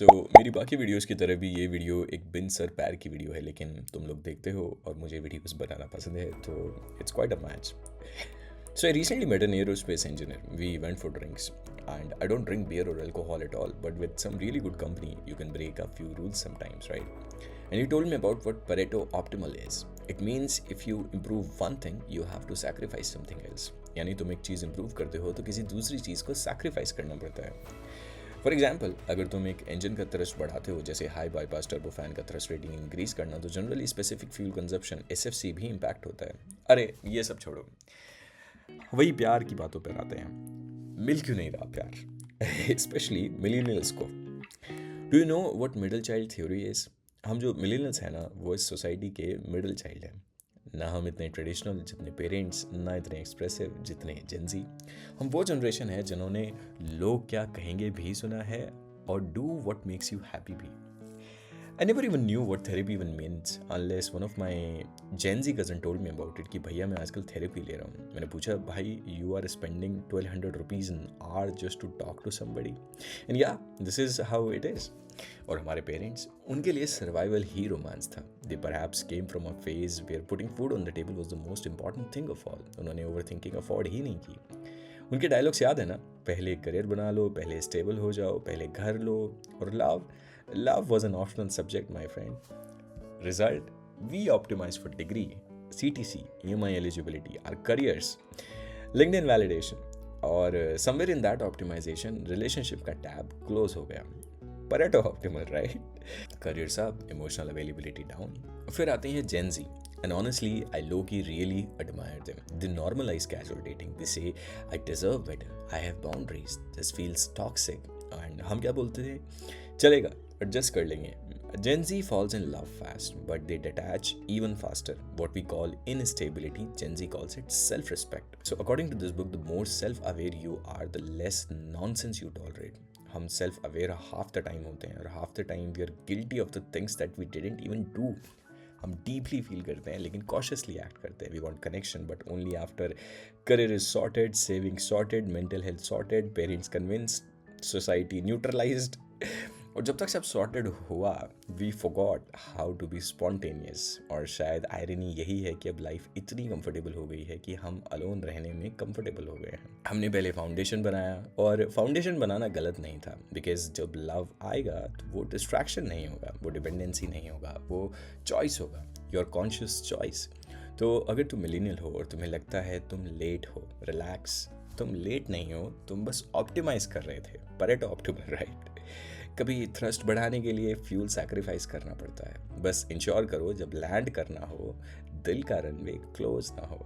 सो मेरी बाकी वीडियोस की तरह भी ये वीडियो एक बिन सर पैर की वीडियो है, लेकिन तुम लोग देखते हो और मुझे वीडियोस बनाना पसंद है, तो it's quite a match. So I recently met an aerospace engineer. We went for drinks. And I don't drink beer or alcohol at all, but with some really good company, you can break a few rules sometimes, right? And he told me about what Pareto optimal is. It means if you improve one thing, you have to sacrifice something else. यानी तुम एक चीज़ improve करते हो तो किसी दूसरी चीज़ को sacrifice करना पड़ता है. फॉर एग्जाम्पल, अगर तुम एक इंजन का थ्रस्ट बढ़ाते हो, जैसे हाई बाईपास टर्बोफैन का थ्रस्ट रेटिंग इंक्रीज करना, तो generally specific fuel consumption SFC भी इम्पैक्ट होता है. अरे ये सब छोड़ो, वही प्यार की बातों पर आते हैं. मिल क्यों नहीं रहा प्यार, स्पेशली मिलीनियल्स को. Do you know what middle child theory is? हम जो मिलीनियल्स हैं ना, वो इस सोसाइटी के मिडिल चाइल्ड हैं. ना हम इतने ट्रेडिशनल जितने पेरेंट्स, ना इतने एक्सप्रेसिव जितने जेंजी. हम वो जनरेशन है जिन्होंने लोग क्या कहेंगे भी सुना है और do what makes you happy भी. I never even knew what therapy even means unless one of my Gen Z cousin told me about it कि भैया मैं आजकल थेरेपी ले रहा हूँ. मैंने पूछा, भाई you are spending 1200 rupees an hour just to talk to somebody? And yeah, this is how it is. और हमारे पेरेंट्स, उनके लिए सर्वाइवल ही रोमांस था. They perhaps came from a phase where putting food on the table was the most important thing of all. उन्होंने over thinking afford ही नहीं की. उनके dialogues याद है ना, पहले करियर बना लो, पहले स्टेबल हो जाओ, पहले घर लो, और love was an optional subject, my friend. Result, we optimize for degree, CTC, EMI eligibility, our careers, LinkedIn validation, और somewhere in that optimization relationship का टैब क्लोज हो गया. Pareto optimal, right? Careers up, emotional availability down. फिर आते हैं Gen Z. And honestly, I low-key really admire them. They normalize casual dating. They say, I deserve better. I have boundaries. This feels toxic. And हम क्या बोलते थे? चलेगा, adjust कर लेंगे. Gen Z falls in love fast, but they detach even faster. What we call instability, Gen Z calls it self-respect. So according to this book, the more self-aware you are, the less nonsense you tolerate. हम self aware half the time होते हैं, और half the time we are guilty of the things that we didn't even do. हम deeply feel करते हैं लेकिन cautiously act करते हैं. We want connection but only after career is sorted, saving sorted, mental health sorted, parents convinced, society neutralised. और जब तक सब सॉर्टेड हुआ, we forgot how to be spontaneous. और शायद आयरनी यही है कि अब लाइफ इतनी कंफर्टेबल हो गई है कि हम अलोन रहने में कंफर्टेबल हो गए हैं. हमने पहले फाउंडेशन बनाया, और फाउंडेशन बनाना गलत नहीं था, बिकॉज जब लव आएगा तो वो डिस्ट्रैक्शन नहीं होगा, वो डिपेंडेंसी नहीं होगा, वो चॉइस होगा, योर कॉन्शियस चॉइस. तो अगर तुम मिलीनियल हो और तुम्हें लगता है तुम लेट हो, रिलैक्स. तुम लेट नहीं हो, तुम बस ऑप्टिमाइज कर रहे थे. Pareto optimal, right? कभी थ्रस्ट बढ़ाने के लिए फ्यूल सैक्रिफाइस करना पड़ता है. बस इंश्योर करो जब लैंड करना हो, दिल का रनवे क्लोज ना हो.